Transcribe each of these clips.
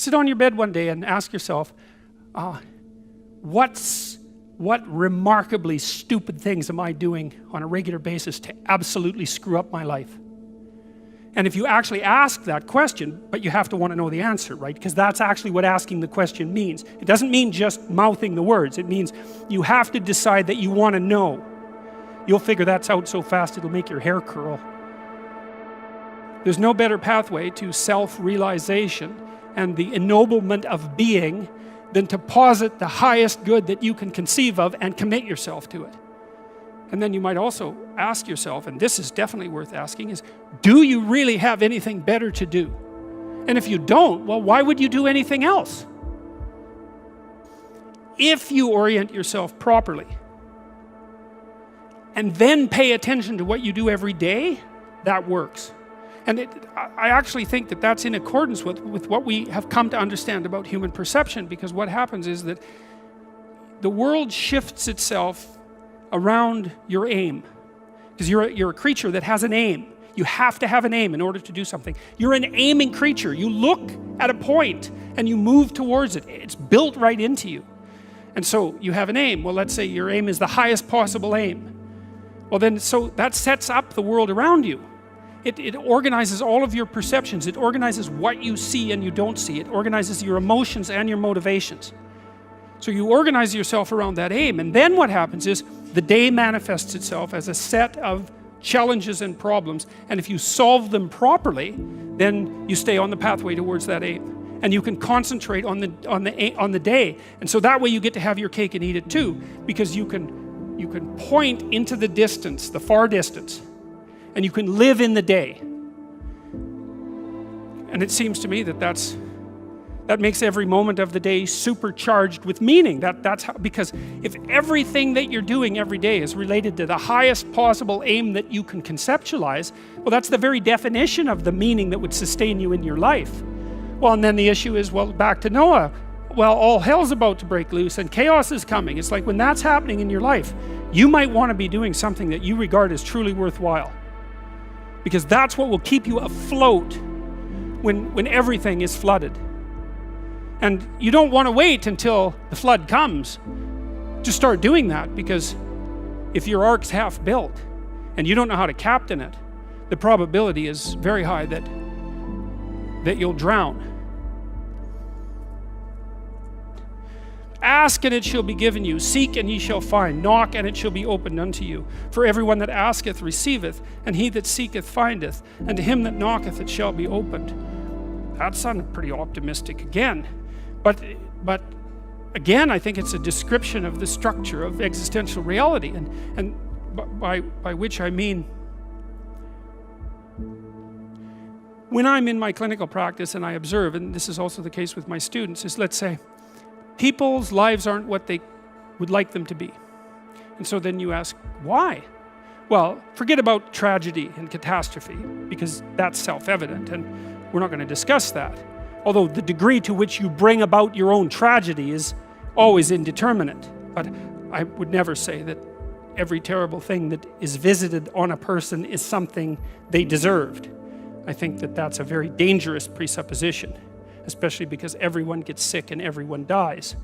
Sit on your bed one day and ask yourself, what remarkably stupid things am I doing on a regular basis to absolutely screw up my life? And if you actually ask that question, but you have to want to know the answer, right? Because that's actually what asking the question means. It doesn't mean just mouthing the words. It means you have to decide that you want to know. You'll figure that's out so fast it'll make your hair curl. There's no better pathway to self-realization and the ennoblement of being than to posit the highest good that you can conceive of and commit yourself to it. And then you might also ask yourself, and this is definitely worth asking, is do you really have anything better to do? And if you don't, well, why would you do anything else? If you orient yourself properly and then pay attention to what you do every day, that works. And I actually think that that's in accordance with what we have come to understand about human perception, because what happens is that the world shifts itself around your aim, because you're a creature that has an aim. You have to have an aim in order to do something. You're an aiming creature. You look at a point and you move towards it. It's built right into you. And so you have an aim. Well, let's say your aim is the highest possible aim. Well then, so that sets up the world around you. It organizes all of your perceptions. It organizes what you see and you don't see. It organizes your emotions and your motivations. So you organize yourself around that aim, and then what happens is the day manifests itself as a set of challenges and problems, and if you solve them properly, then you stay on the pathway towards that aim, and you can concentrate on the day, and so that way you get to have your cake and eat it too, because you can point into the distance, the far distance, and you can live in the day. And it seems to me that that makes every moment of the day supercharged with meaning. That's how, because if everything that you're doing every day is related to the highest possible aim that you can conceptualize, well, that's the very definition of the meaning that would sustain you in your life. Well, and then the issue is, well, back to Noah. Well, all hell's about to break loose and chaos is coming. It's like when that's happening in your life, you might want to be doing something that you regard as truly worthwhile, because that's what will keep you afloat when everything is flooded. And you don't want to wait until the flood comes to start doing that, because if your ark's half built and you don't know how to captain it, the probability is very high that you'll drown. Ask and it shall be given you. Seek and ye shall find. Knock and it shall be opened unto you. For everyone that asketh receiveth, and he that seeketh findeth, and to him that knocketh it shall be opened. That sounded pretty optimistic again. But again, I think it's a description of the structure of existential reality, and by which I mean, when I'm in my clinical practice and I observe, and this is also the case with my students, is, let's say people's lives aren't what they would like them to be, and so then you ask why. Well, forget about tragedy and catastrophe, because that's self-evident and we're not going to discuss that. Although the degree to which you bring about your own tragedy is always indeterminate. But I would never say that every terrible thing that is visited on a person is something they deserved. I think that that's a very dangerous presupposition, especially because everyone gets sick and everyone dies.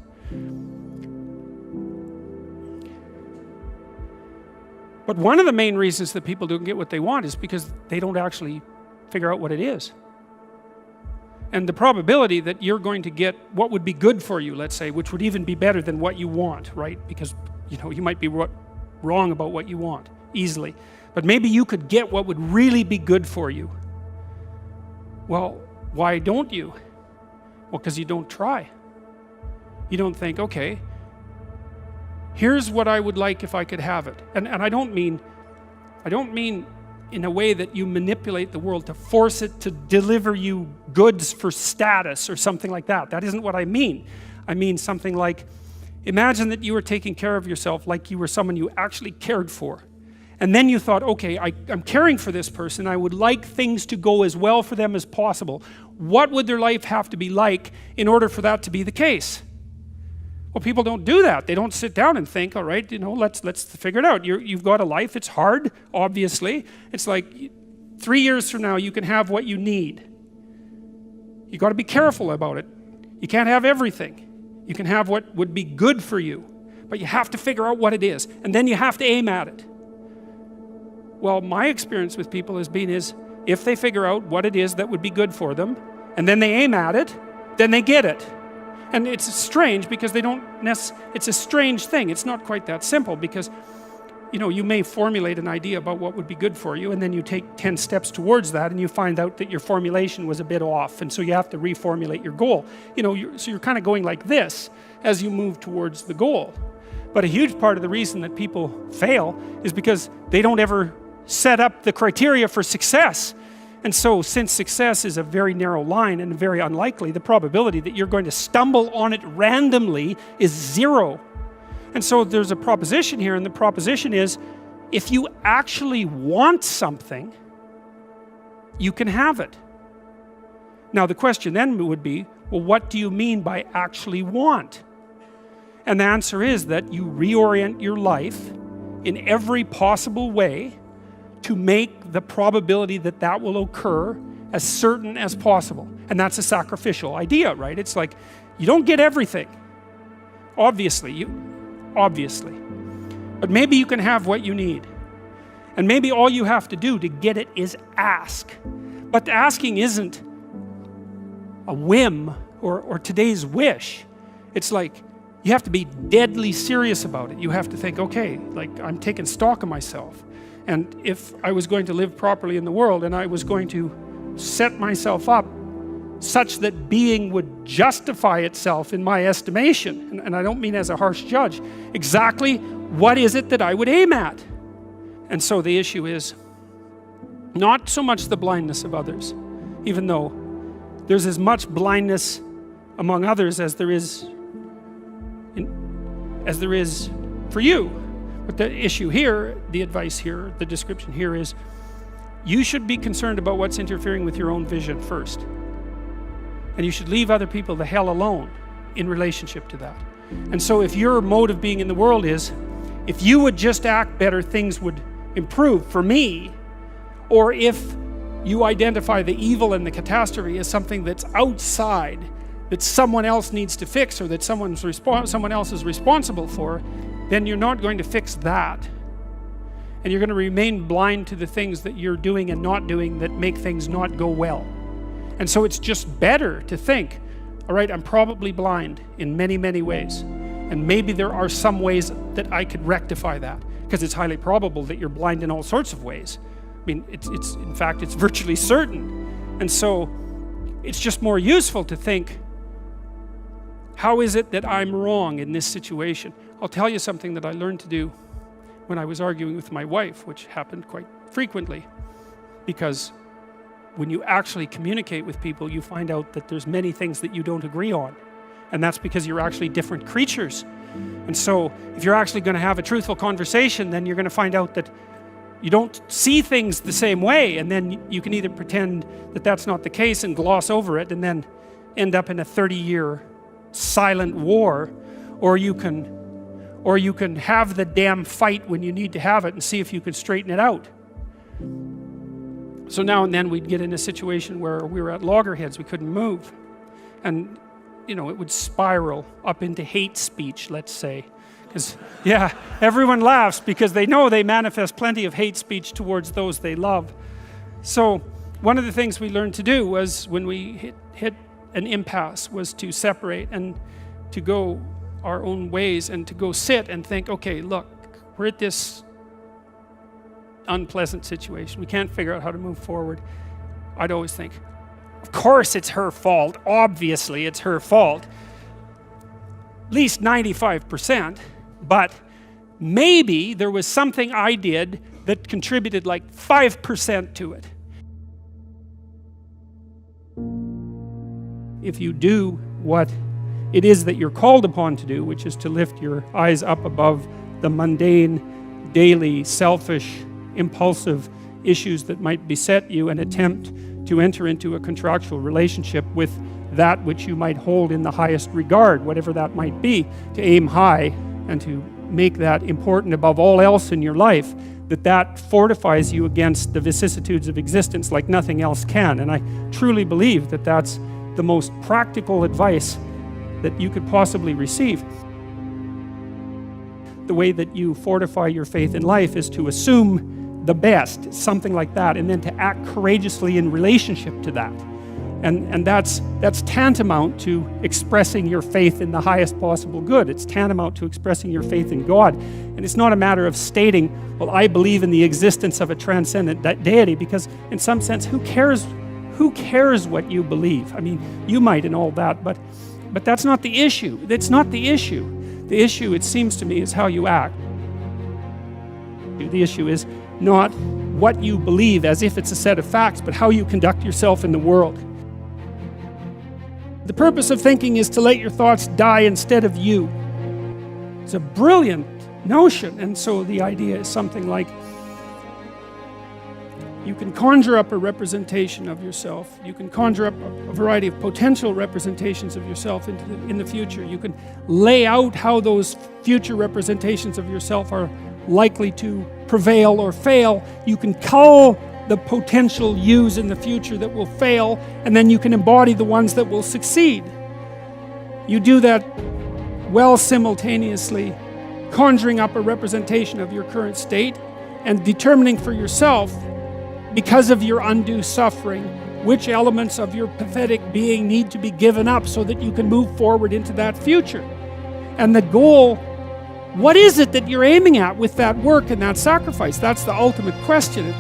But one of the main reasons that people don't get what they want is because they don't actually figure out what it is. And the probability that you're going to get what would be good for you, let's say, which would even be better than what you want, right? Because, you might be wrong about what you want easily. But maybe you could get what would really be good for you. Well, why don't you? Well, because you don't try. You don't think, okay, here's what I would like if I could have it. And I don't mean in a way that you manipulate the world to force it to deliver you goods for status or something like that. That isn't what I mean. I mean something like, imagine that you were taking care of yourself like you were someone you actually cared for. And then you thought, okay, I'm caring for this person. I would like things to go as well for them as possible. What would their life have to be like in order for that to be the case? Well, people don't do that. They don't sit down and think, all right, let's figure it out. You've got a life. It's hard, obviously. It's like 3 years from now, you can have what you need. You got to be careful about it. You can't have everything. You can have what would be good for you, but you have to figure out what it is, and then you have to aim at it. Well, my experience with people has been if they figure out what it is that would be good for them, and then they aim at it, then they get it. And it's strange because it's a strange thing. It's not quite that simple because, you may formulate an idea about what would be good for you, and then you take 10 steps towards that, and you find out that your formulation was a bit off, and so you have to reformulate your goal. So you're kind of going like this as you move towards the goal. But a huge part of the reason that people fail is because they don't ever set up the criteria for success. And so, since success is a very narrow line and very unlikely, the probability that you're going to stumble on it randomly is 0. And so there's a proposition here, and the proposition is, if you actually want something, you can have it. Now the question then would be, well, what do you mean by actually want? And the answer is that you reorient your life in every possible way to make the probability that that will occur as certain as possible. And that's a sacrificial idea, right? It's like, you don't get everything. Obviously. But maybe you can have what you need. And maybe all you have to do to get it is ask. But the asking isn't a whim or today's wish. It's like, you have to be deadly serious about it. You have to think, okay, like I'm taking stock of myself. And if I was going to live properly in the world and I was going to set myself up such that being would justify itself in my estimation, and I don't mean as a harsh judge, exactly what is it that I would aim at? And so the issue is not so much the blindness of others, even though there's as much blindness among others as there is for you. But the issue here, the advice here, the description here is, you should be concerned about what's interfering with your own vision first. And you should leave other people the hell alone in relationship to that. And so if your mode of being in the world is, if you would just act better, things would improve for me, or if you identify the evil and the catastrophe as something that's outside, that someone else needs to fix, or that someone else is responsible for, then you're not going to fix that. And you're going to remain blind to the things that you're doing and not doing that make things not go well. And so it's just better to think, all right, I'm probably blind in many, many ways. And maybe there are some ways that I could rectify that, because it's highly probable that you're blind in all sorts of ways. I mean, in fact, it's virtually certain. And so it's just more useful to think, how is it that I'm wrong in this situation? I'll tell you something that I learned to do when I was arguing with my wife, which happened quite frequently, because when you actually communicate with people, you find out that there's many things that you don't agree on. And that's because you're actually different creatures. And so if you're actually going to have a truthful conversation, then you're going to find out that you don't see things the same way, and then you can either pretend that that's not the case and gloss over it and then end up in a 30-year silent war, or you can have the damn fight when you need to have it and see if you can straighten it out. So now and then we'd get in a situation where we were at loggerheads, we couldn't move. And, it would spiral up into hate speech, let's say. Because, yeah, everyone laughs because they know they manifest plenty of hate speech towards those they love. So one of the things we learned to do was, when we hit an impasse, was to separate and to go our own ways and to go sit and think, okay, look, we're at this unpleasant situation. We can't figure out how to move forward. I'd always think, of course it's her fault. Obviously it's her fault. At least 95%. But maybe there was something I did that contributed like 5% to it. If you do what it is that you're called upon to do, which is to lift your eyes up above the mundane, daily, selfish, impulsive issues that might beset you, and attempt to enter into a contractual relationship with that which you might hold in the highest regard, whatever that might be, to aim high and to make that important above all else in your life, that fortifies you against the vicissitudes of existence like nothing else can. And I truly believe that that's the most practical advice that you could possibly receive. The way that you fortify your faith in life is to assume the best, something like that, and then to act courageously in relationship to that. And that's tantamount to expressing your faith in the highest possible good. It's tantamount to expressing your faith in God. And it's not a matter of stating, well, I believe in the existence of a transcendent deity, because in some sense, who cares what you believe? I mean, you might and all that, but that's not the issue. That's not the issue. The issue, it seems to me, is how you act. The issue is not what you believe as if it's a set of facts, but how you conduct yourself in the world. The purpose of thinking is to let your thoughts die instead of you. It's a brilliant notion, and so the idea is something like, you can conjure up a representation of yourself. You can conjure up a variety of potential representations of yourself in the future. You can lay out how those future representations of yourself are likely to prevail or fail. You can cull the potential yous in the future that will fail, and then you can embody the ones that will succeed. You do that well simultaneously, conjuring up a representation of your current state and determining for yourself, because of your undue suffering, which elements of your pathetic being need to be given up so that you can move forward into that future. And the goal, what is it that you're aiming at with that work and that sacrifice? That's the ultimate question.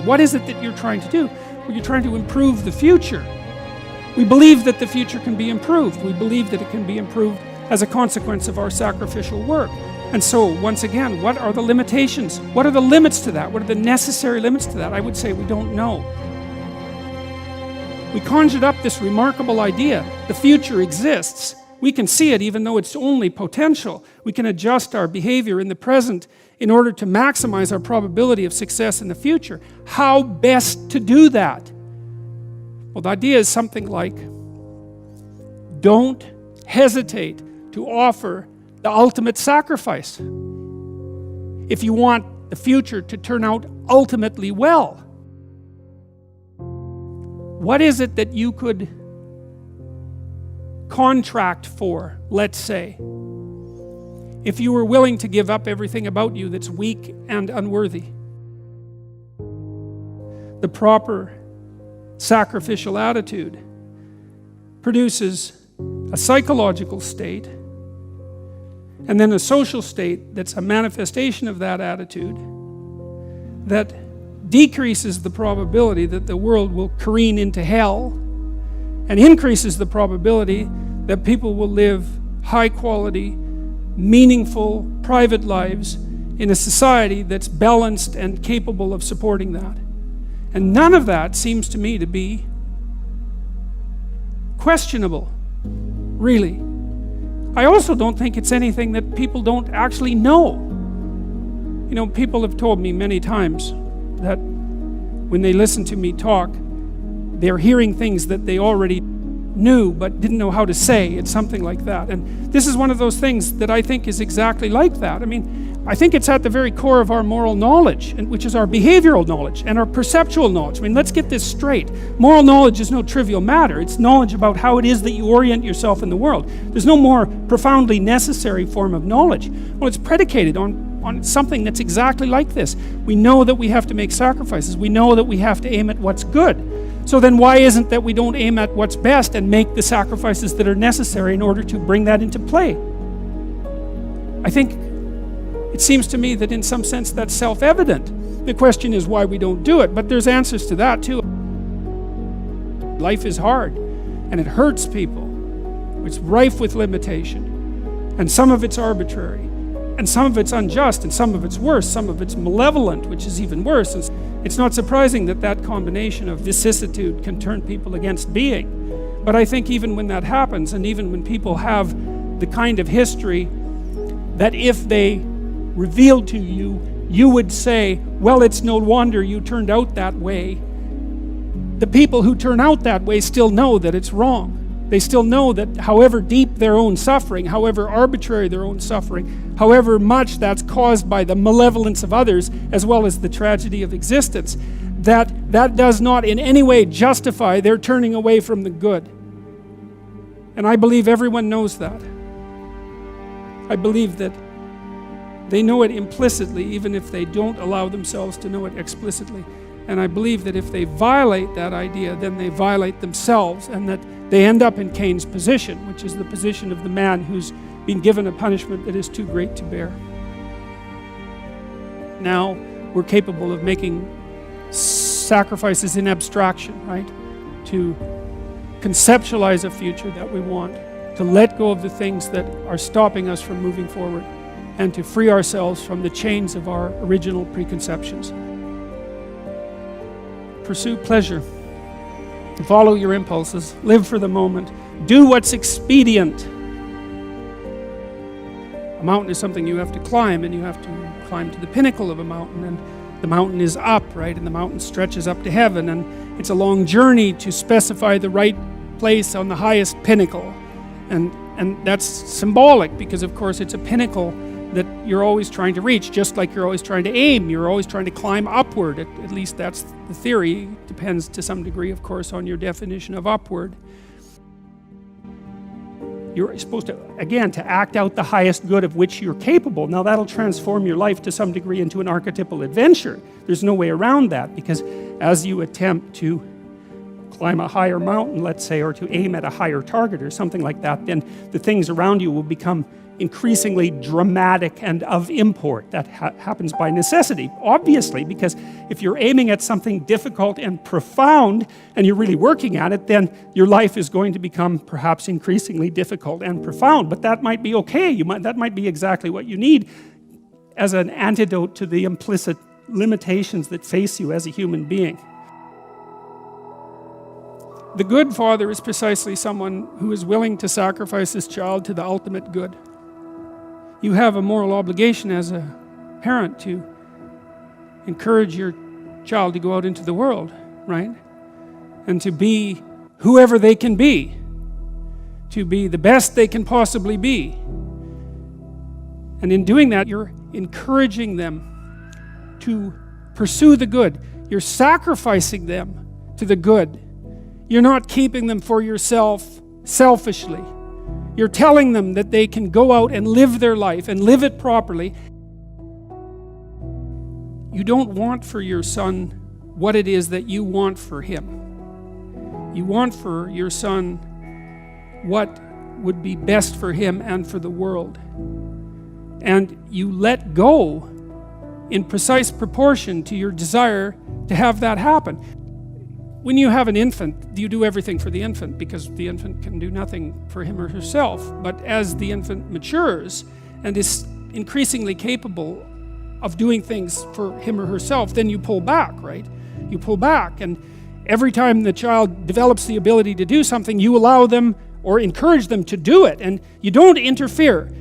What is it that you're trying to do? Well, you're trying to improve the future. We believe that the future can be improved. We believe that it can be improved as a consequence of our sacrificial work. And so, once again, what are the limitations? What are the limits to that? What are the necessary limits to that? I would say we don't know. We conjured up this remarkable idea. The future exists. We can see it even though it's only potential. We can adjust our behavior in the present in order to maximize our probability of success in the future. How best to do that? Well, the idea is something like, don't hesitate to offer the ultimate sacrifice if you want the future to turn out ultimately well. What is it that you could contract for, let's say, if you were willing to give up everything about you that's weak and unworthy? The proper sacrificial attitude produces a psychological state and then a social state that's a manifestation of that attitude that decreases the probability that the world will careen into hell and increases the probability that people will live high quality, meaningful, private lives in a society that's balanced and capable of supporting that. And none of that seems to me to be questionable, really. I also don't think it's anything that people don't actually know. You know, people have told me many times that when they listen to me talk, they're hearing things that they already knew but didn't know how to say. It's something like that. And this is one of those things that I think is exactly like that. I mean, I think it's at the very core of our moral knowledge, which is our behavioral knowledge and our perceptual knowledge. I mean, let's get this straight. Moral knowledge is no trivial matter. It's knowledge about how it is that you orient yourself in the world. There's no more profoundly necessary form of knowledge. Well, it's predicated on something that's exactly like this. We know that we have to make sacrifices. We know that we have to aim at what's good. So then why isn't that we don't aim at what's best and make the sacrifices that are necessary in order to bring that into play? I think it seems to me that in some sense that's self-evident. The question is why we don't do it, but there's answers to that too. Life is hard and it hurts people. It's rife with limitation, and some of it's arbitrary, and some of it's unjust, and some of it's worse, some of it's malevolent, which is even worse. And it's not surprising that that combination of vicissitude can turn people against being. But I think even when that happens, and even when people have the kind of history that if they revealed to you, you would say, well, it's no wonder you turned out that way. The people who turn out that way still know that it's wrong. They still know that however deep their own suffering, however arbitrary their own suffering, however much that's caused by the malevolence of others, as well as the tragedy of existence, that does not in any way justify their turning away from the good. And I believe everyone knows that. I believe that they know it implicitly, even if they don't allow themselves to know it explicitly. And I believe that if they violate that idea, then they violate themselves, and that they end up in Cain's position, which is the position of the man who's been given a punishment that is too great to bear. Now we're capable of making sacrifices in abstraction, right? To conceptualize a future that we want, to let go of the things that are stopping us from moving forward, and to free ourselves from the chains of our original preconceptions. Pursue pleasure. Follow your impulses. Live for the moment. Do what's expedient. A mountain is something you have to climb, and you have to climb to the pinnacle of a mountain, and the mountain is up, right? And the mountain stretches up to heaven, and it's a long journey to specify the right place on the highest pinnacle. And that's symbolic, because of course it's a pinnacle that you're always trying to reach, just like you're always trying to aim. You're always trying to climb upward. At least that's the theory. It depends to some degree, of course, on your definition of upward. You're supposed to, again, to act out the highest good of which you're capable. Now that'll transform your life to some degree into an archetypal adventure. There's no way around that, because as you attempt to climb a higher mountain, let's say, or to aim at a higher target or something like that, then the things around you will become increasingly dramatic and of import. That happens by necessity, obviously, because if you're aiming at something difficult and profound and you're really working at it, then your life is going to become perhaps increasingly difficult and profound. But that might be okay. That might be exactly what you need as an antidote to the implicit limitations that face you as a human being. The good father is precisely someone who is willing to sacrifice his child to the ultimate good. You have a moral obligation as a parent to encourage your child to go out into the world, right? And to be whoever they can be, to be the best they can possibly be. And in doing that, you're encouraging them to pursue the good. You're sacrificing them to the good. You're not keeping them for yourself selfishly. You're telling them that they can go out and live their life and live it properly. You don't want for your son what it is that you want for him. You want for your son what would be best for him and for the world. And you let go in precise proportion to your desire to have that happen. When you have an infant, you do everything for the infant, because the infant can do nothing for him or herself. But as the infant matures and is increasingly capable of doing things for him or herself, then you pull back, right? You pull back, and every time the child develops the ability to do something, you allow them or encourage them to do it, and you don't interfere.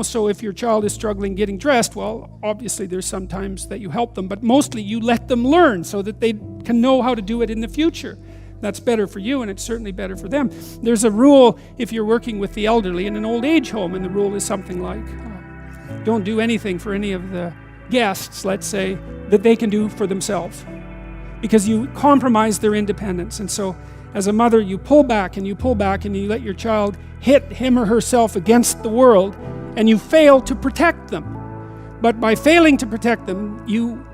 So if your child is struggling getting dressed, well, obviously there's some times that you help them, but mostly you let them learn so that they can know how to do it in the future. That's better for you, and it's certainly better for them. There's a rule if you're working with the elderly in an old age home, and the rule is something like, don't do anything for any of the guests, let's say, that they can do for themselves, because you compromise their independence. And so as a mother, you pull back and you pull back, and you let your child hit him or herself against the world, and you fail to protect them. But by failing to protect them, you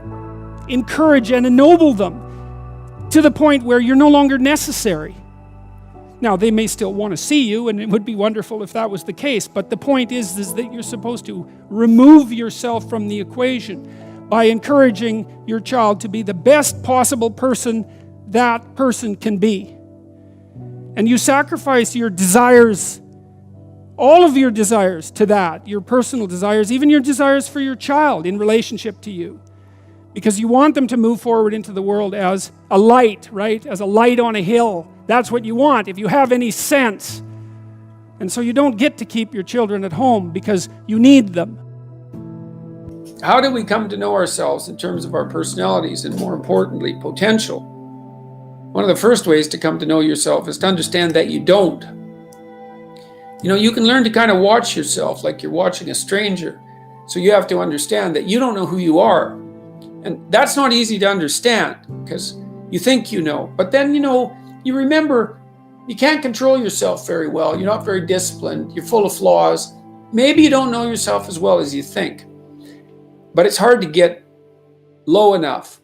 encourage and ennoble them to the point where you're no longer necessary. Now, they may still want to see you, and it would be wonderful if that was the case, but the point is that you're supposed to remove yourself from the equation by encouraging your child to be the best possible person that person can be. And you sacrifice your desires, all of your desires, to that, your personal desires, even your desires for your child in relationship to you. Because you want them to move forward into the world as a light, right? As a light on a hill. That's what you want, if you have any sense. And so you don't get to keep your children at home because you need them. How do we come to know ourselves in terms of our personalities and, more importantly, potential? One of the first ways to come to know yourself is to understand that you don't. You can learn to kind of watch yourself like you're watching a stranger. So you have to understand that you don't know who you are. And that's not easy to understand because you think you know. But then, you remember You can't control yourself very well. You're not very disciplined. You're full of flaws. Maybe you don't know yourself as well as you think. But it's hard to get low enough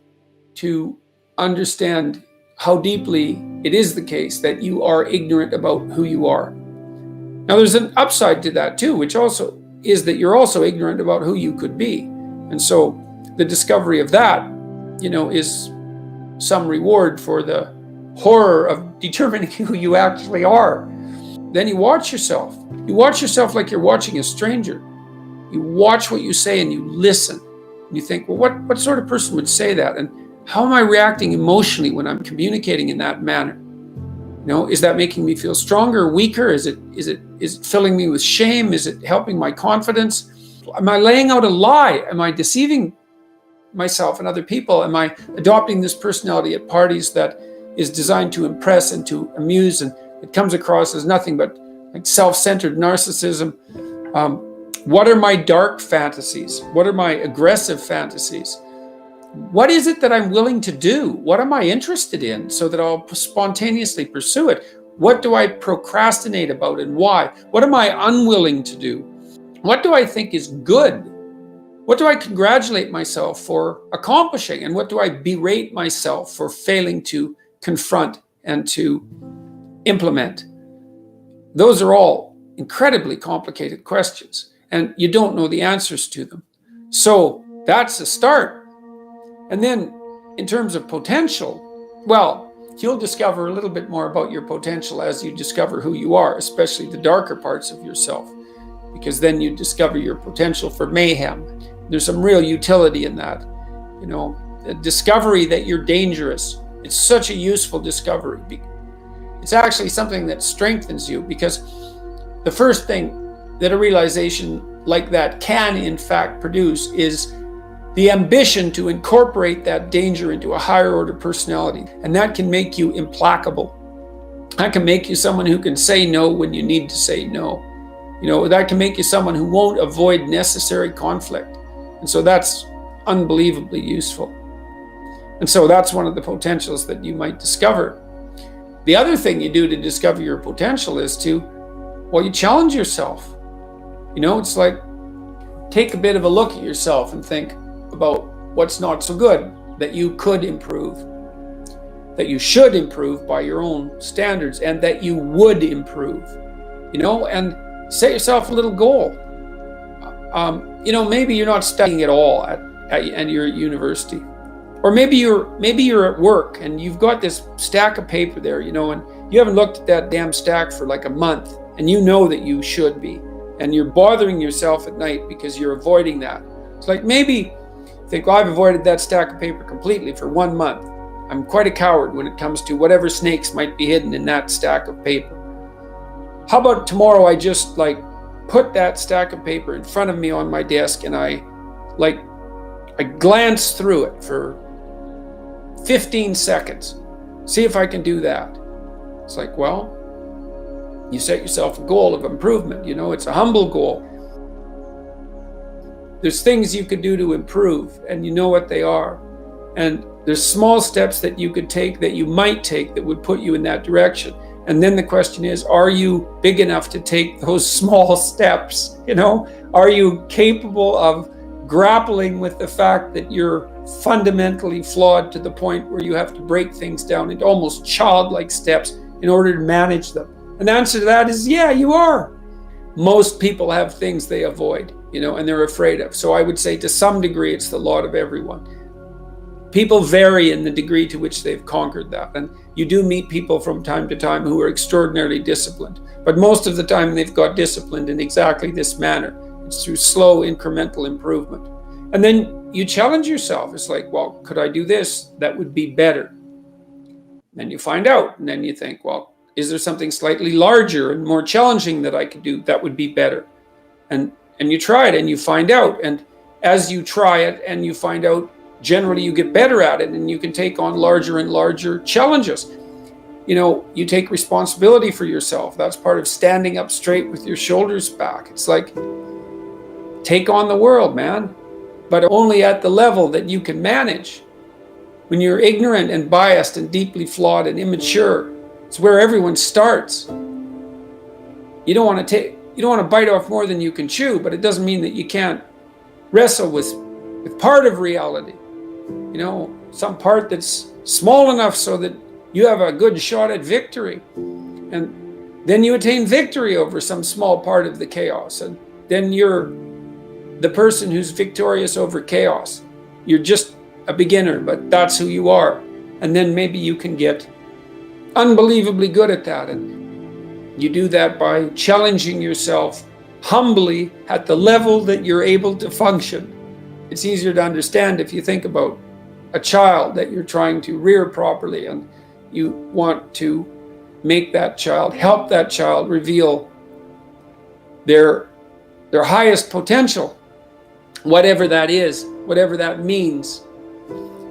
to understand how deeply it is the case that you are ignorant about who you are. Now, there's an upside to that too, which also is that you're also ignorant about who you could be. And so the discovery of that, is some reward for the horror of determining who you actually are. Then you watch yourself. You watch yourself like you're watching a stranger. You watch what you say and you listen. And you think, well, what sort of person would say that? And how am I reacting emotionally when I'm communicating in that manner? Is that making me feel stronger, weaker? Is it filling me with shame? Is it helping my confidence? Am I laying out a lie? Am I deceiving myself and other people? Am I adopting this personality at parties that is designed to impress and to amuse, and it comes across as nothing but like self-centered narcissism? What are my dark fantasies? What are my aggressive fantasies? What is it that I'm willing to do? What am I interested in so that I'll spontaneously pursue it? What do I procrastinate about and why? What am I unwilling to do? What do I think is good? What do I congratulate myself for accomplishing? And what do I berate myself for failing to confront and to implement? Those are all incredibly complicated questions, and you don't know the answers to them. So that's a start. And then in terms of potential, well, you'll discover a little bit more about your potential as you discover who you are, especially the darker parts of yourself, because then you discover your potential for mayhem. There's some real utility in that. The discovery that you're dangerous. It's such a useful discovery. It's actually something that strengthens you, because the first thing that a realization like that can in fact produce is the ambition to incorporate that danger into a higher order personality. And that can make you implacable. That can make you someone who can say no when you need to say no. That can make you someone who won't avoid necessary conflict. And so that's unbelievably useful. And so that's one of the potentials that you might discover. The other thing you do to discover your potential is you challenge yourself. It's like, take a bit of a look at yourself and think about what's not so good that you could improve, that you should improve by your own standards, and that you would improve, and set yourself a little goal. Maybe you're not studying at all at your university, or maybe you're at work and you've got this stack of paper there, and you haven't looked at that damn stack for like a month, and you know that you should be, and you're bothering yourself at night because you're avoiding that. It's like, maybe you think, well, I've avoided that stack of paper completely for 1 month. I'm quite a coward when it comes to whatever snakes might be hidden in that stack of paper. How about tomorrow I just put that stack of paper in front of me on my desk, and I glance through it for 15 seconds. See if I can do that. It's like, well, you set yourself a goal of improvement. It's a humble goal. There's things you could do to improve, and you know what they are. And there's small steps that you could take, that you might take, that would put you in that direction. And then the question is, are you big enough to take those small steps? Are you capable of grappling with the fact that you're fundamentally flawed to the point where you have to break things down into almost childlike steps in order to manage them? And the answer to that is, yeah, you are. Most people have things they avoid, and they're afraid of. So I would say to some degree, it's the lot of everyone. People vary in the degree to which they've conquered that. And you do meet people from time to time who are extraordinarily disciplined. But most of the time they've got disciplined in exactly this manner. It's through slow incremental improvement. And then you challenge yourself. It's like, well, could I do this? That would be better. Then you find out. And then you think, well, is there something slightly larger and more challenging that I could do? That would be better. And you try it and you find out. And as you try it and you find out, generally you get better at it, and you can take on larger and larger challenges. You take responsibility for yourself. That's part of standing up straight with your shoulders back. It's like, take on the world, man, but only at the level that you can manage. When you're ignorant and biased and deeply flawed and immature, It's where everyone starts. You don't want to bite off more than you can chew, but it doesn't mean that you can't wrestle with part of reality. You know, some part that's small enough so that you have a good shot at victory. And then you attain victory over some small part of the chaos. And then you're the person who's victorious over chaos. You're just a beginner, but that's who you are. And then maybe you can get unbelievably good at that. And you do that by challenging yourself humbly at the level that you're able to function. It's easier to understand if you think about a child that you're trying to rear properly, and you want to make that child, help that child reveal their highest potential, whatever that is, whatever that means.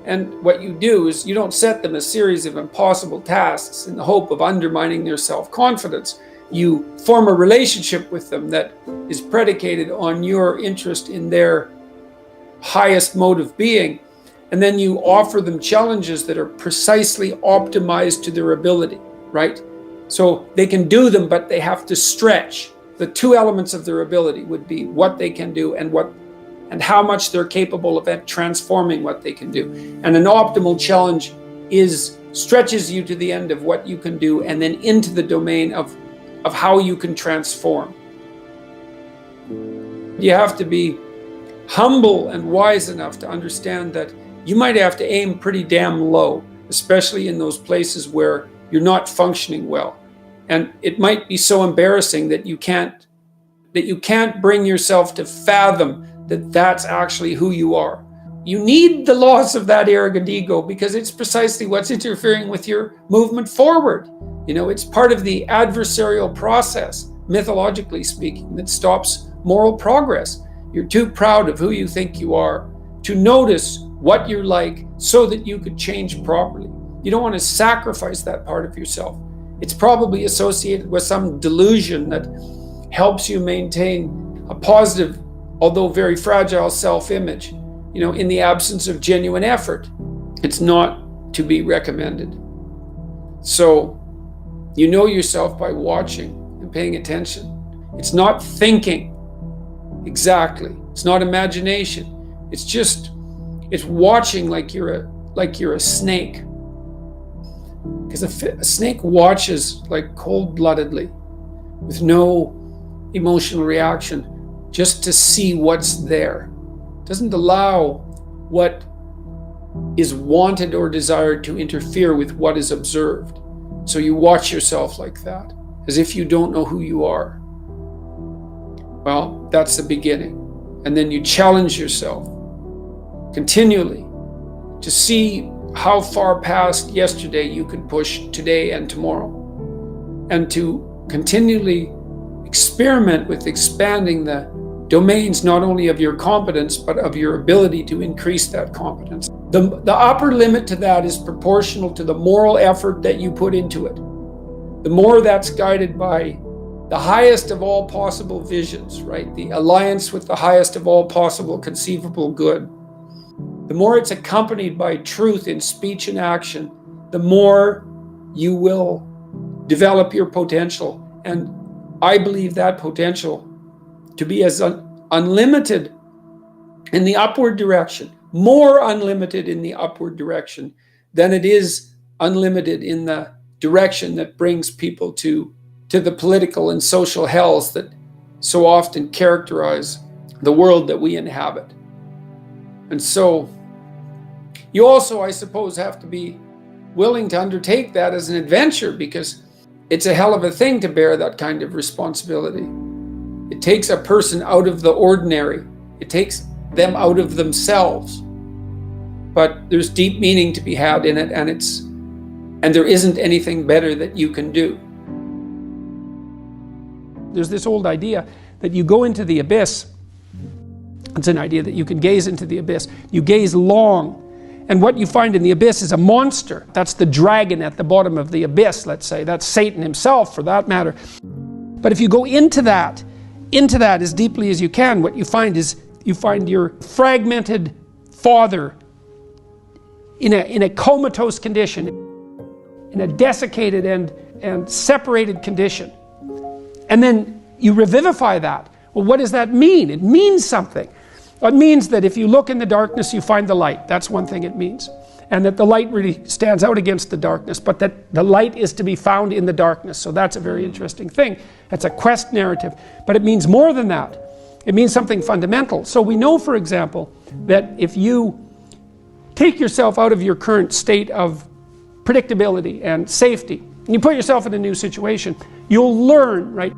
And what you do is you don't set them a series of impossible tasks in the hope of undermining their self-confidence. You form a relationship with them that is predicated on your interest in their highest mode of being. And then you offer them challenges that are precisely optimized to their ability, right? So they can do them, but they have to stretch. The two elements of their ability would be what they can do and how much they're capable of transforming what they can do. And an optimal challenge stretches you to the end of what you can do and then into the domain of how you can transform. You have to be humble and wise enough to understand that you might have to aim pretty damn low, especially in those places where you're not functioning well. And it might be so embarrassing that you can't bring yourself to fathom that that's actually who you are. You need the loss of that arrogant ego because it's precisely what's interfering with your movement forward. You know, it's part of the adversarial process, mythologically speaking, that stops moral progress. You're too proud of who you think you are to notice what you're like so that you could change properly. You don't want to sacrifice that part of yourself. It's probably associated with some delusion that helps you maintain a positive, although very fragile self-image, you know, in the absence of genuine effort. It's not to be recommended. So you know yourself by watching and paying attention. It's not thinking exactly. It's not imagination. It's watching like you're a snake. Because a snake watches like cold-bloodedly with no emotional reaction, just to see what's there. It doesn't allow what is wanted or desired to interfere with what is observed. So you watch yourself like that, as if you don't know who you are. Well, that's the beginning. And then you challenge yourself continually to see how far past yesterday you can push today and tomorrow, and to continually experiment with expanding the domains not only of your competence but of your ability to increase that competence. The upper limit to that is proportional to the moral effort that you put into it. The more that's guided by the highest of all possible visions, right? The alliance with the highest of all possible conceivable good. The more it's accompanied by truth in speech and action, the more you will develop your potential. And I believe that potential to be as unlimited in the upward direction, more unlimited in the upward direction than it is unlimited in the direction that brings people to the political and social hells that so often characterize the world that we inhabit. And so you also, I suppose, have to be willing to undertake that as an adventure, because it's a hell of a thing to bear that kind of responsibility. It takes a person out of the ordinary. It takes them out of themselves. But there's deep meaning to be had in it, and there isn't anything better that you can do. There's this old idea that you go into the abyss. It's an idea that you can gaze into the abyss. You gaze long, and what you find in the abyss is a monster. That's the dragon at the bottom of the abyss, let's say. That's Satan himself, for that matter. But if you go into that as deeply as you can, what you find is you find your fragmented father in a comatose condition, in a desiccated and and separated condition. And then you revivify that. Well, what does that mean? It means something. It means that if you look in the darkness, you find the light. That's one thing it means. And that the light really stands out against the darkness, but that the light is to be found in the darkness. So that's a very interesting thing. That's a quest narrative. But it means more than that. It means something fundamental. So we know, for example, that if you take yourself out of your current state of predictability and safety, and you put yourself in a new situation, you'll learn, right?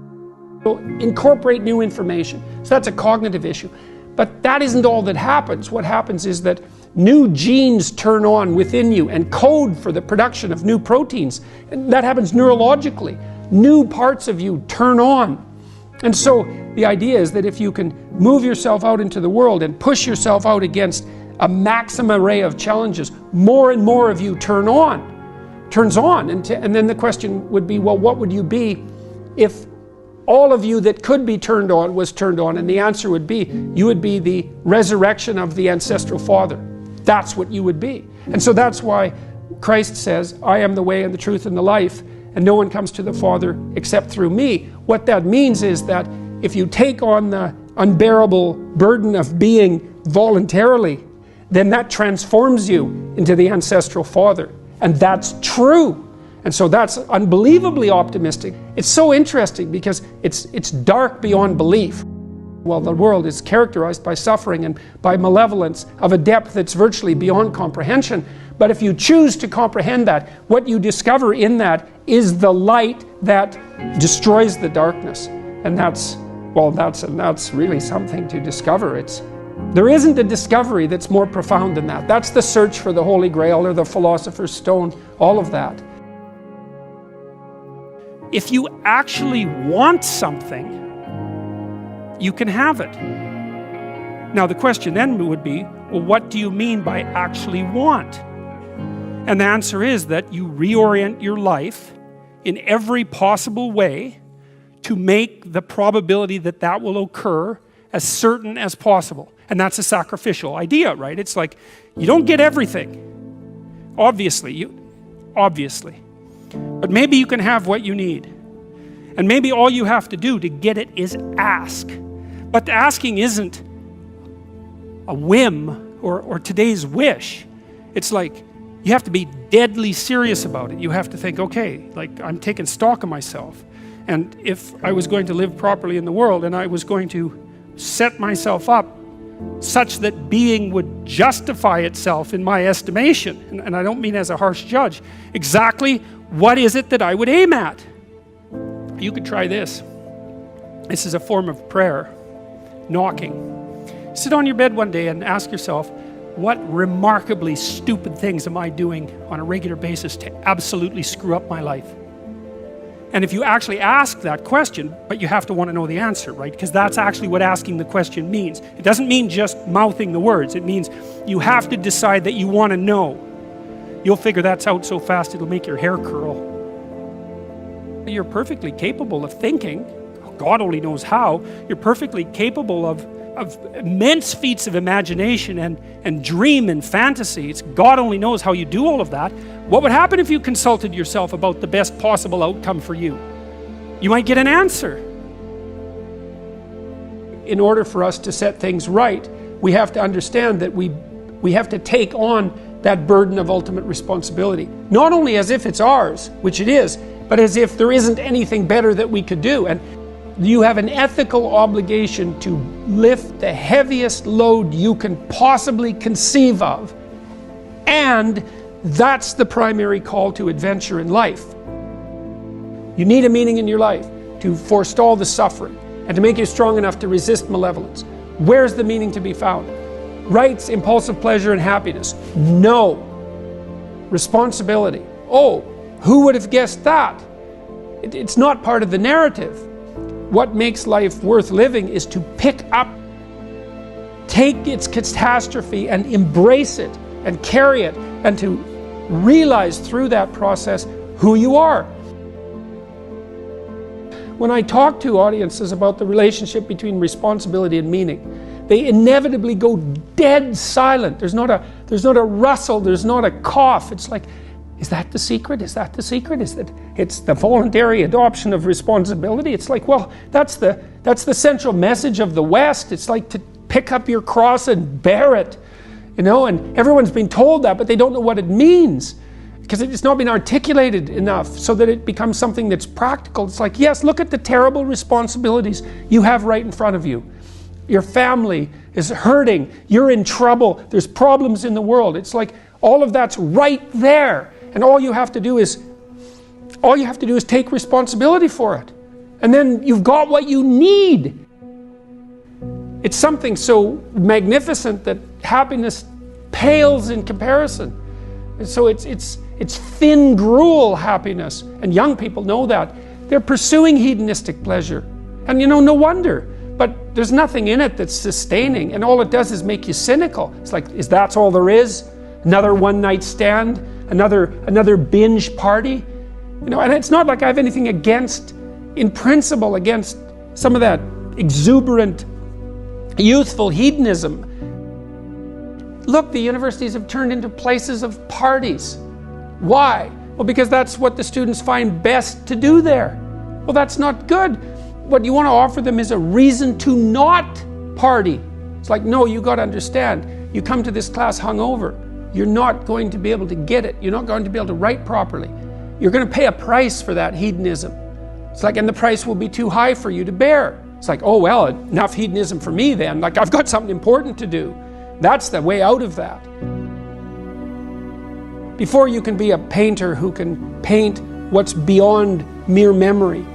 You'll incorporate new information. So that's a cognitive issue. But that isn't all that happens. What happens is that new genes turn on within you and code for the production of new proteins. And that happens neurologically. New parts of you turn on. And so the idea is that if you can move yourself out into the world and push yourself out against a maximum array of challenges, more and more of you turns on. And then the question would be, well, what would you be if all of you that could be turned on was turned on? And the answer would be, you would be the resurrection of the ancestral father. That's what you would be. And so that's why Christ says, I am the way and the truth and the life, and no one comes to the Father except through me. What that means is that if you take on the unbearable burden of being voluntarily, then that transforms you into the ancestral father. And that's true. And so that's unbelievably optimistic. It's so interesting because it's dark beyond belief. Well, the world is characterized by suffering and by malevolence of a depth that's virtually beyond comprehension. But if you choose to comprehend that, what you discover in that is the light that destroys the darkness. And that's really something to discover. There isn't a discovery that's more profound than that. That's the search for the Holy Grail or the Philosopher's Stone, all of that. If you actually want something, you can have it. Now the question then would be, well, what do you mean by actually want? And the answer is that you reorient your life in every possible way to make the probability that that will occur as certain as possible. And that's a sacrificial idea, right? It's like, you don't get everything. Obviously. But maybe you can have what you need. And maybe all you have to do to get it is ask. But asking isn't a whim or today's wish. It's like, you have to be deadly serious about it. You have to think, okay, like I'm taking stock of myself. And if I was going to live properly in the world and I was going to set myself up such that being would justify itself in my estimation, and I don't mean as a harsh judge, exactly what is it that I would aim at? You could try this. This is a form of prayer, knocking. Sit on your bed one day and ask yourself, what remarkably stupid things am I doing on a regular basis to absolutely screw up my life? And if you actually ask that question, but you have to want to know the answer, right? Because that's actually what asking the question means. It doesn't mean just mouthing the words. It means you have to decide that you want to know. You'll figure that's out so fast it'll make your hair curl. You're perfectly capable of thinking. God only knows how. You're perfectly capable of immense feats of imagination and dream and fantasy. It's God only knows how you do all of that. What would happen if you consulted yourself about the best possible outcome for you? You might get an answer. In order for us to set things right, we have to understand that we have to take on that burden of ultimate responsibility. Not only as if it's ours, which it is, but as if there isn't anything better that we could do. And you have an ethical obligation to lift the heaviest load you can possibly conceive of. And that's the primary call to adventure in life. You need a meaning in your life to forestall the suffering and to make you strong enough to resist malevolence. Where's the meaning to be found? Rights, impulsive pleasure, and happiness? No. Responsibility? Oh, who would have guessed that? It's not part of the narrative. What makes life worth living is to pick up, take its catastrophe and embrace it and carry it, and to realize through that process who you are. When I talk to audiences about the relationship between responsibility and meaning, they inevitably go dead silent. There's not a rustle, there's not a cough. It's like Is that the secret? Is that the secret? Is that it's the voluntary adoption of responsibility? It's like, well, that's the central message of the West. It's like to pick up your cross and bear it, you know, and everyone's been told that, but they don't know what it means because it's not been articulated enough so that it becomes something that's practical. It's like, yes, look at the terrible responsibilities you have right in front of you. Your family is hurting. You're in trouble. There's problems in the world. It's like all of that's right there. And all you have to do is take responsibility for it. And then you've got what you need. It's something so magnificent that happiness pales in comparison. And so it's thin gruel happiness. And young people know that. They're pursuing hedonistic pleasure. And you know, no wonder. But there's nothing in it that's sustaining. And all it does is make you cynical. It's like, that's all there is? Another one-night stand? Another binge party? You know, and it's not like I have anything in principle, against some of that exuberant, youthful hedonism. Look, the universities have turned into places of parties. Why? Well, because that's what the students find best to do there. Well, that's not good. What you want to offer them is a reason to not party. It's like, no, you got to understand. You come to this class hungover. You're not going to be able to get it. You're not going to be able to write properly. You're going to pay a price for that hedonism. It's like, and the price will be too high for you to bear. It's like, oh, well, enough hedonism for me then. Like, I've got something important to do. That's the way out of that. Before you can be a painter who can paint what's beyond mere memory,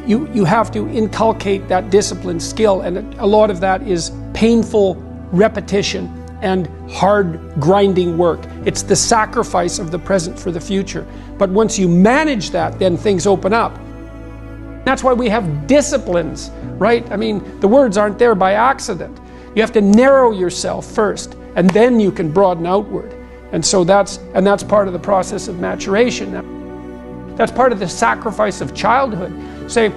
you have to inculcate that discipline, skill, and a lot of that is painful repetition and hard grinding work. It's the sacrifice of the present for the future. But once you manage that, then things open up. That's why we have disciplines, right? I mean, the words aren't there by accident. You have to narrow yourself first, and then you can broaden outward. And so that's part of the process of maturation. That's part of the sacrifice of childhood. Say,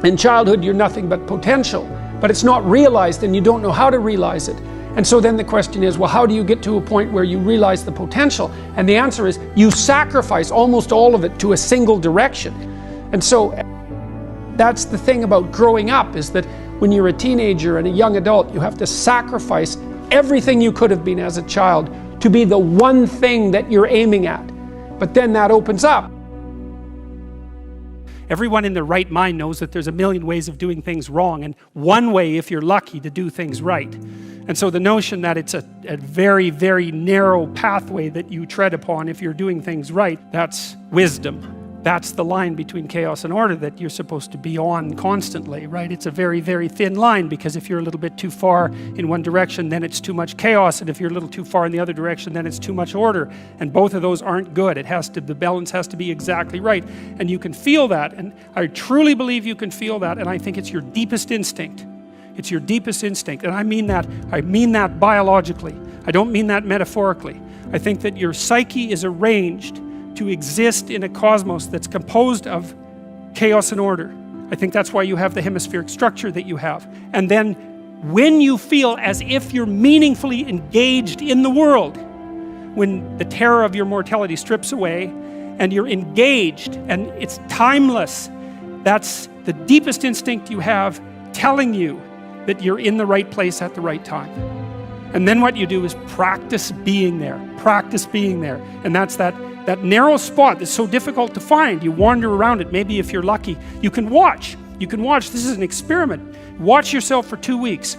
in childhood you're nothing but potential, but it's not realized and you don't know how to realize it. And so then the question is, well, how do you get to a point where you realize the potential? And the answer is, you sacrifice almost all of it to a single direction. And so that's the thing about growing up, is that when you're a teenager and a young adult, you have to sacrifice everything you could have been as a child to be the one thing that you're aiming at. But then that opens up. Everyone in their right mind knows that there's a million ways of doing things wrong, and one way, if you're lucky, to do things right. And so the notion that it's a very, very narrow pathway that you tread upon if you're doing things right, that's wisdom. That's the line between chaos and order that you're supposed to be on constantly, right? It's a very, very thin line, because if you're a little bit too far in one direction, then it's too much chaos, and if you're a little too far in the other direction, then it's too much order. And both of those aren't good. The balance has to be exactly right. And you can feel that, and I truly believe you can feel that, and I think it's your deepest instinct. It's your deepest instinct, and I mean that biologically. I don't mean that metaphorically. I think that your psyche is arranged to exist in a cosmos that's composed of chaos and order. I think that's why you have the hemispheric structure that you have. And then when you feel as if you're meaningfully engaged in the world, when the terror of your mortality strips away and you're engaged and it's timeless, that's the deepest instinct you have telling you that you're in the right place at the right time. And then what you do is practice being there. Practice being there. And that's that narrow spot that's so difficult to find. You wander around it. Maybe if you're lucky, you can watch. This is an experiment. Watch yourself for 2 weeks.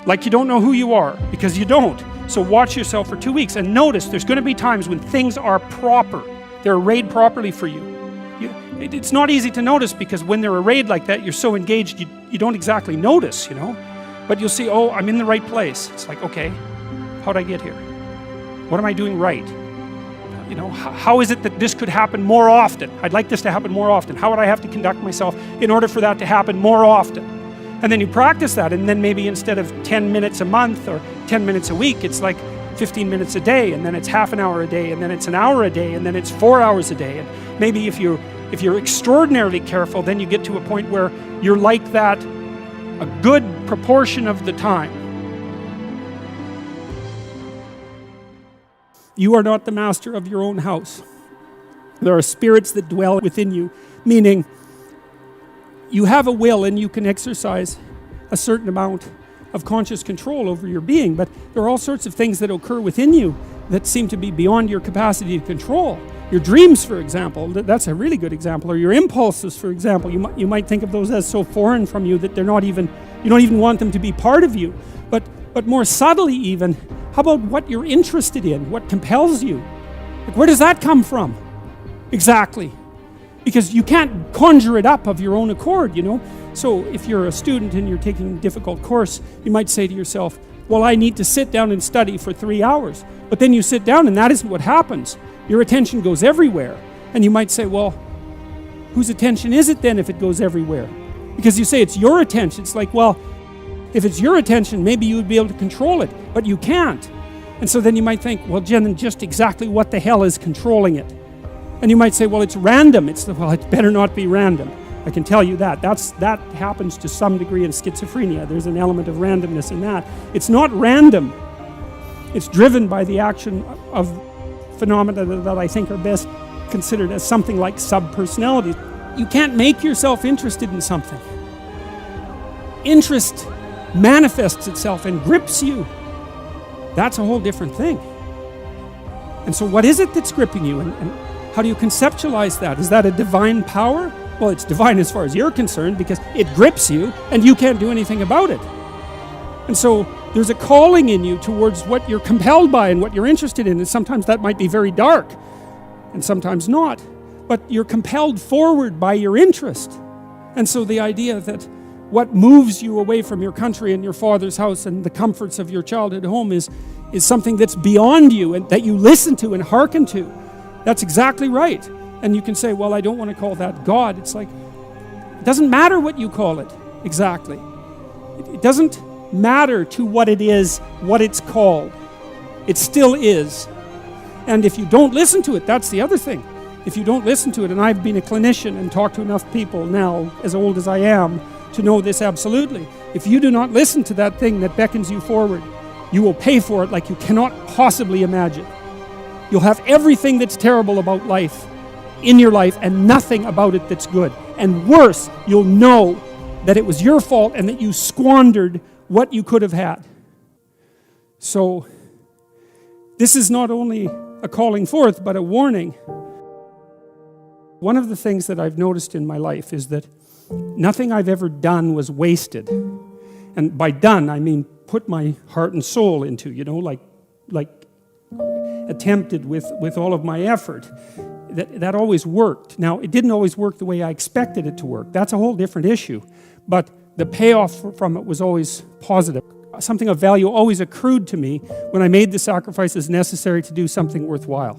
Like you don't know who you are, because you don't. So watch yourself for 2 weeks and notice there's going to be times when things are proper. They're arrayed properly for you. It's not easy to notice, because when they're arrayed like that, you're so engaged, you don't exactly notice, you know. But you'll see, oh, I'm in the right place. It's like, okay, how'd I get here? What am I doing right? You know, how is it that this could happen more often? I'd like this to happen more often. How would I have to conduct myself in order for that to happen more often? And then you practice that, and then maybe instead of 10 minutes a month or 10 minutes a week, it's like 15 minutes a day, and then it's half an hour a day, and then it's an hour a day, and then it's 4 hours a day. And maybe if you're extraordinarily careful, then you get to a point where you're like that a good proportion of the time. You are not the master of your own house. There are spirits that dwell within you, meaning you have a will and you can exercise a certain amount of conscious control over your being, but there are all sorts of things that occur within you that seem to be beyond your capacity to control. Your dreams, for example, that's a really good example, or your impulses, for example. You might think of those as so foreign from you that you don't even want them to be part of you. But more subtly even, how about what you're interested in, what compels you? Like, where does that come from? Exactly. Because you can't conjure it up of your own accord, So if you're a student and you're taking a difficult course, you might say to yourself, well, I need to sit down and study for 3 hours. But then you sit down and that isn't what happens. Your attention goes everywhere. And you might say, well, whose attention is it then if it goes everywhere? Because you say it's your attention. It's like, well, if it's your attention, maybe you would be able to control it, but you can't. And so then you might think, well, Jen, then just exactly what the hell is controlling it? And you might say, well, it's random. Well, it better not be random. I can tell you that. That happens to some degree in schizophrenia. There's an element of randomness in that. It's not random. It's driven by the action of phenomena that I think are best considered as something like subpersonality. You can't make yourself interested in something. Interest manifests itself and grips you. That's a whole different thing. And so what is it that's gripping you? And how do you conceptualize that? Is that a divine power? Well, it's divine as far as you're concerned because it grips you and you can't do anything about it. And so there's a calling in you towards what you're compelled by and what you're interested in. And sometimes that might be very dark and sometimes not. But you're compelled forward by your interest. And so the idea that what moves you away from your country and your father's house and the comforts of your childhood home is something that's beyond you and that you listen to and hearken to. That's exactly right. And you can say, well, I don't want to call that God. It's like, it doesn't matter what you call it exactly. It doesn't matter to what it is, what it's called. It still is. And if you don't listen to it, that's the other thing. If you don't listen to it, and I've been a clinician and talked to enough people now, as old as I am, to know this absolutely. If you do not listen to that thing that beckons you forward, you will pay for it like you cannot possibly imagine. You'll have everything that's terrible about life in your life and nothing about it that's good. And worse, you'll know that it was your fault and that you squandered what you could have had. So, this is not only a calling forth, but a warning. One of the things that I've noticed in my life is that nothing I've ever done was wasted. And by done, I mean put my heart and soul into, like attempted with all of my effort. That always worked. Now, it didn't always work the way I expected it to work. That's a whole different issue. But the payoff from it was always positive. Something of value always accrued to me when I made the sacrifices necessary to do something worthwhile.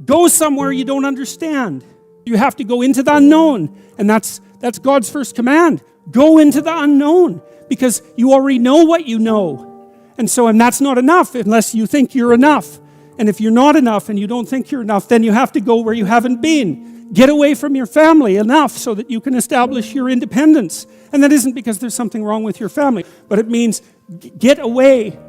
Go somewhere you don't understand. You have to go into the unknown. And that's God's first command. Go into the unknown. Because you already know what you know. And that's not enough unless you think you're enough. And if you're not enough and you don't think you're enough, then you have to go where you haven't been. Get away from your family enough so that you can establish your independence. And that isn't because there's something wrong with your family, but it means get away.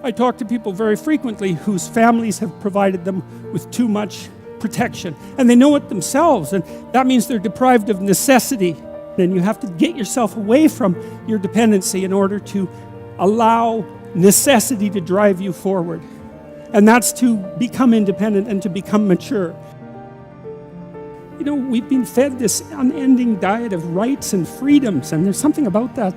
I talk to people very frequently whose families have provided them with too much protection. And they know it themselves, and that means they're deprived of necessity. And you have to get yourself away from your dependency in order to allow necessity to drive you forward. And that's to become independent and to become mature. We've been fed this unending diet of rights and freedoms, and there's something about that.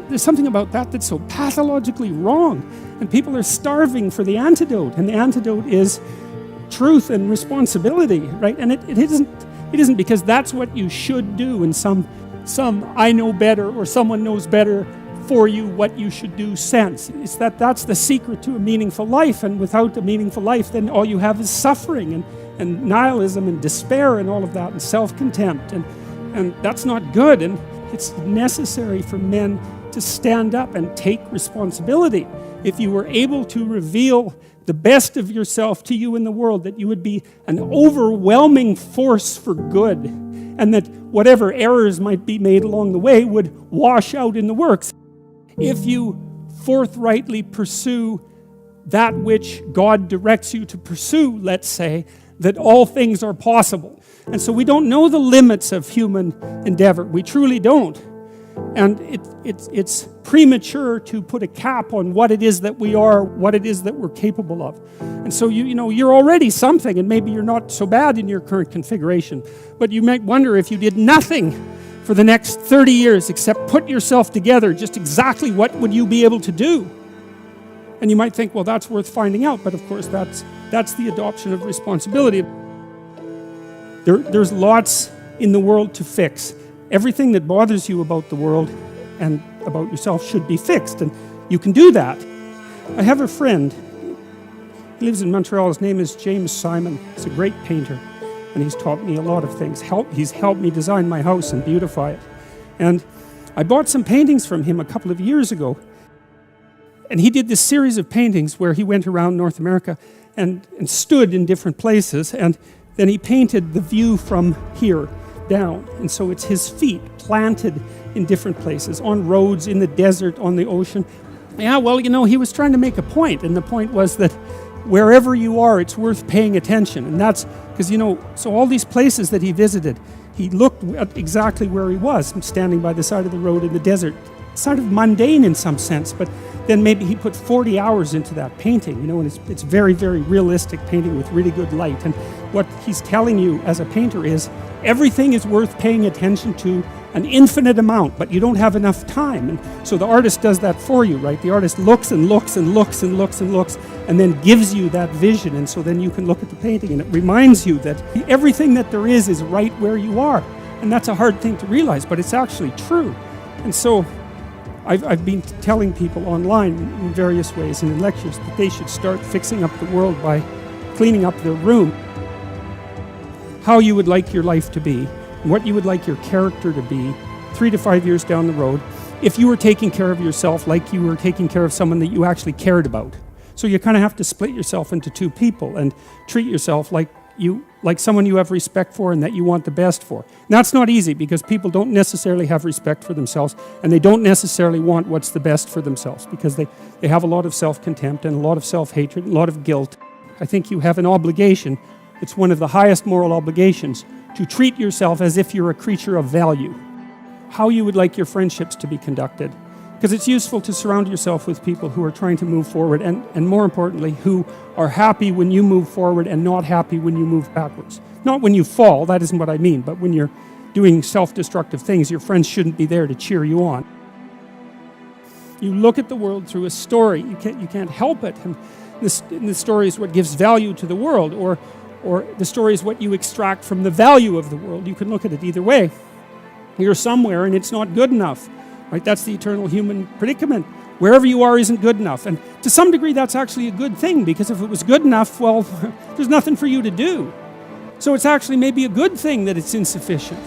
There's something about that that's so pathologically wrong. And people are starving for the antidote, and the antidote is truth and responsibility, right? And it isn't because that's what you should do in some I know better or someone knows better for you what you should do sense. It's that's the secret to a meaningful life, and without a meaningful life, then all you have is suffering and nihilism and despair and all of that and self-contempt, and that's not good. And it's necessary for men to stand up and take responsibility. If you were able to reveal the best of yourself to you in the world, that you would be an overwhelming force for good, and that whatever errors might be made along the way would wash out in the works. If you forthrightly pursue that which God directs you to pursue, let's say, that all things are possible. And so we don't know the limits of human endeavor. We truly don't. And it's premature to put a cap on what it is that we are, what it is that we're capable of. And so you know, you're already something, and maybe you're not so bad in your current configuration. But you might wonder, if you did nothing for the next 30 years except put yourself together, just exactly what would you be able to do? And you might think, well, that's worth finding out. But of course, that's the adoption of responsibility. There's lots in the world to fix. Everything that bothers you about the world and about yourself should be fixed, and you can do that. I have a friend. He lives in Montreal. His name is James Simon. He's a great painter, and he's taught me a lot of things. He's helped me design my house and beautify it. And I bought some paintings from him a couple of years ago. And he did this series of paintings where he went around North America and stood in different places, and then he painted the view from here down. And so it's his feet planted in different places, on roads, in the desert, on the ocean. Yeah, well, you know, he was trying to make a point, and the point was that wherever you are, it's worth paying attention. And that's because, you know, so all these places that he visited, he looked at exactly where he was, standing by the side of the road in the desert. Sort of mundane in some sense, but then maybe he put 40 hours into that painting, you know, and it's very, very realistic painting with really good light. And what he's telling you as a painter is everything is worth paying attention to an infinite amount, but you don't have enough time. And so the artist does that for you, right? The artist looks and looks and looks and looks and looks and then gives you that vision. And so then you can look at the painting and it reminds you that everything that there is right where you are. And that's a hard thing to realize, but it's actually true. And so I've been telling people online in various ways and in lectures that they should start fixing up the world by cleaning up their room. How you would like your life to be, what you would like your character to be 3 to 5 years down the road, if you were taking care of yourself like you were taking care of someone that you actually cared about. So you kind of have to split yourself into two people and treat yourself like someone you have respect for and that you want the best for. And that's not easy, because people don't necessarily have respect for themselves, and they don't necessarily want what's the best for themselves, because they have a lot of self-contempt and a lot of self-hatred and a lot of guilt. I think you have an obligation. It's one of the highest moral obligations to treat yourself as if you're a creature of value. How you would like your friendships to be conducted. Because it's useful to surround yourself with people who are trying to move forward, and more importantly, who are happy when you move forward and not happy when you move backwards. Not when you fall, that isn't what I mean, but when you're doing self-destructive things, your friends shouldn't be there to cheer you on. You look at the world through a story. You can't help it. And the story is what gives value to the world, or the story is what you extract from the value of the world. You can look at it either way. You're somewhere and it's not good enough. Right? That's the eternal human predicament. Wherever you are isn't good enough. And to some degree, that's actually a good thing, because if it was good enough, well, there's nothing for you to do. So it's actually maybe a good thing that it's insufficient.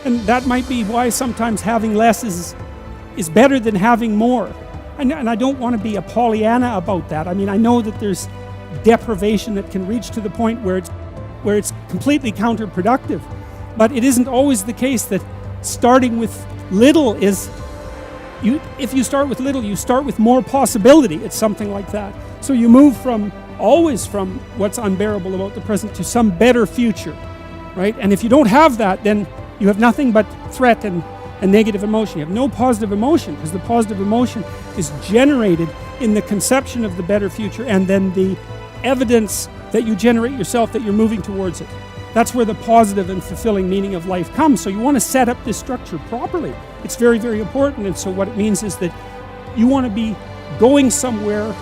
And that might be why sometimes having less is better than having more. And I don't want to be a Pollyanna about that. I mean, I know that there's deprivation that can reach to the point where it's completely counterproductive. But it isn't always the case that starting with little is... If you start with little, you start with more possibility. It's something like that. So you move always from what's unbearable about the present to some better future, right? And if you don't have that, then you have nothing but threat and negative emotion. You have no positive emotion, because the positive emotion is generated in the conception of the better future and then the evidence that you generate yourself that you're moving towards it. That's where the positive and fulfilling meaning of life comes. So you want to set up this structure properly. It's very, very important. And so what it means is that you want to be going somewhere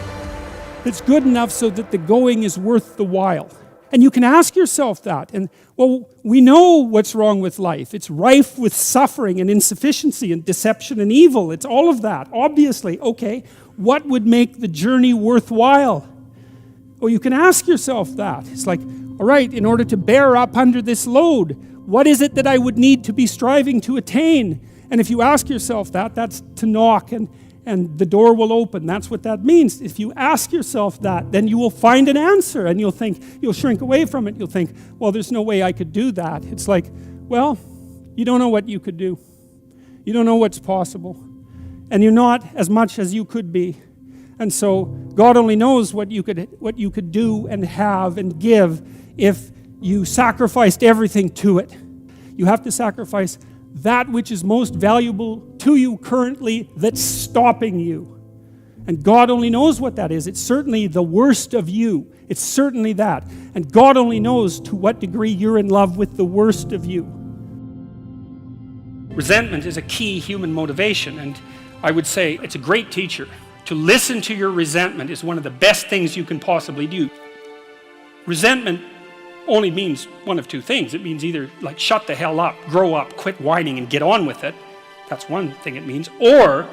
that's good enough so that the going is worth the while. And you can ask yourself that. And, well, we know what's wrong with life. It's rife with suffering and insufficiency and deception and evil. It's all of that, obviously. Okay, what would make the journey worthwhile? Well, you can ask yourself that. It's like, all right, in order to bear up under this load, what is it that I would need to be striving to attain? And if you ask yourself that, that's to knock and the door will open. That's what that means. If you ask yourself that, then you will find an answer, and you'll shrink away from it. You'll think, well, there's no way I could do that. It's like, well, you don't know what you could do. You don't know what's possible. And you're not as much as you could be. And so God only knows what you could do and have and give if you sacrificed everything to it. You have to sacrifice that which is most valuable to you currently that's stopping you. And God only knows what that is. It's certainly the worst of you. It's certainly that. And God only knows to what degree you're in love with the worst of you. Resentment is a key human motivation, and I would say it's a great teacher. To listen to your resentment is one of the best things you can possibly do. Resentment only means one of two things. It means either like shut the hell up, grow up, quit whining and get on with it. That's one thing it means. Or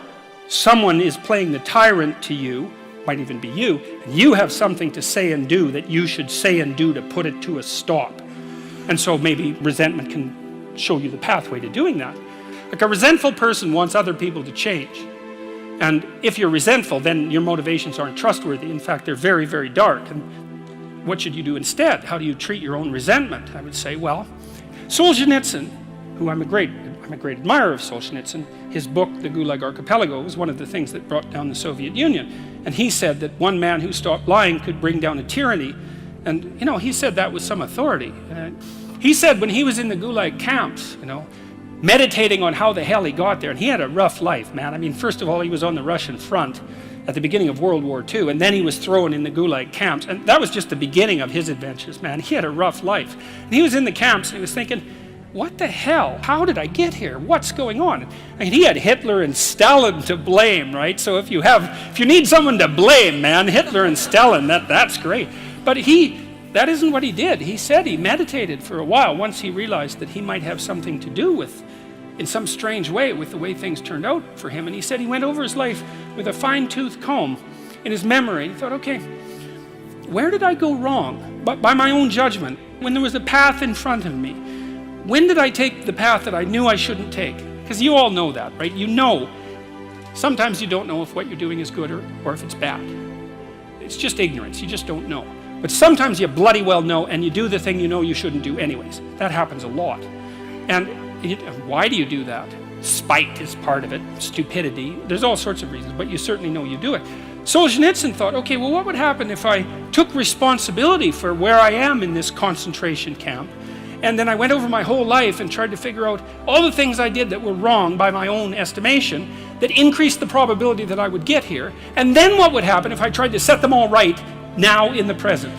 someone is playing the tyrant to you, might even be you, and you have something to say and do that you should say and do to put it to a stop. And so maybe resentment can show you the pathway to doing that. Like a resentful person wants other people to change. And if you're resentful, then your motivations aren't trustworthy. In fact, they're very, very dark. And what should you do instead? How do you treat your own resentment? I would say, well, Solzhenitsyn, who I'm a great admirer of Solzhenitsyn, his book, The Gulag Archipelago, was one of the things that brought down the Soviet Union. And he said that one man who stopped lying could bring down a tyranny. And, you know, he said that with some authority. He said when he was in the Gulag camps, you know, meditating on how the hell he got there, and he had a rough life, man. I mean, first of all, he was on the Russian front at the beginning of World War II, and then he was thrown in the Gulag camps, and that was just the beginning of his adventures, man. He had a rough life. And he was in the camps, and he was thinking, what the hell? How did I get here? What's going on? I mean, he had Hitler and Stalin to blame, right? So if you need someone to blame, man, Hitler and Stalin, that's great. But that isn't what he did. He said he meditated for a while once he realized that he might have something to do with, in some strange way, with the way things turned out for him. And he said he went over his life with a fine-tooth comb in his memory. He thought, okay, where did I go wrong? But by my own judgment, when there was a path in front of me, when did I take the path that I knew I shouldn't take? Because you all know that, right? You know. Sometimes you don't know if what you're doing is good or if it's bad. It's just ignorance. You just don't know. But sometimes you bloody well know, and you do the thing you know you shouldn't do anyways. That happens a lot. And why do you do that? Spite is part of it, stupidity. There's all sorts of reasons, but you certainly know you do it. Solzhenitsyn thought, okay, well, what would happen if I took responsibility for where I am in this concentration camp, and then I went over my whole life and tried to figure out all the things I did that were wrong by my own estimation that increased the probability that I would get here, and then what would happen if I tried to set them all right now in the present?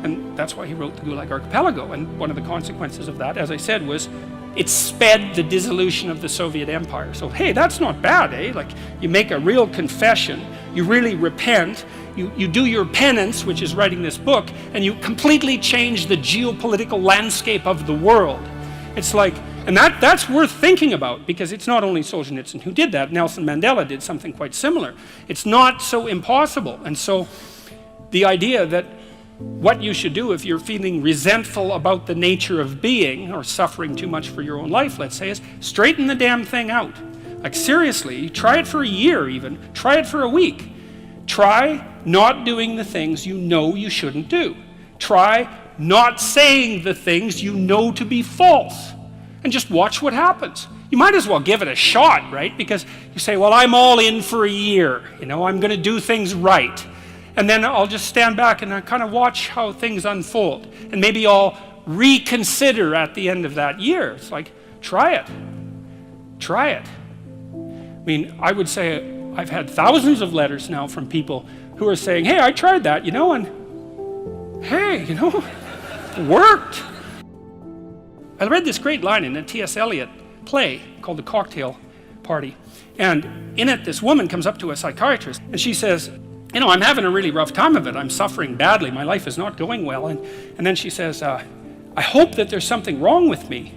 And that's why he wrote the Gulag Archipelago. And one of the consequences of that, as I said, was it sped the dissolution of the Soviet Empire. So, hey, that's not bad, eh? Like, you make a real confession, you really repent, you do your penance, which is writing this book, and you completely change the geopolitical landscape of the world. It's like, and that's worth thinking about, because it's not only Solzhenitsyn who did that. Nelson Mandela did something quite similar. It's not so impossible. And so the idea that what you should do if you're feeling resentful about the nature of being, or suffering too much for your own life, let's say, is straighten the damn thing out. Like, seriously, try it for a year even. Try it for a week. Try not doing the things you know you shouldn't do. Try not saying the things you know to be false. And just watch what happens. You might as well give it a shot, right? Because you say, well, I'm all in for a year. You know, I'm going to do things right. And then I'll just stand back and I kind of watch how things unfold. And maybe I'll reconsider at the end of that year. It's like, try it. Try it. I mean, I would say I've had thousands of letters now from people who are saying, hey, I tried that, you know, and hey, you know, it worked. I read this great line in a T.S. Eliot play called The Cocktail Party. And in it, this woman comes up to a psychiatrist and she says, you know, I'm having a really rough time of it. I'm suffering badly. My life is not going well. And then she says, I hope that there's something wrong with me.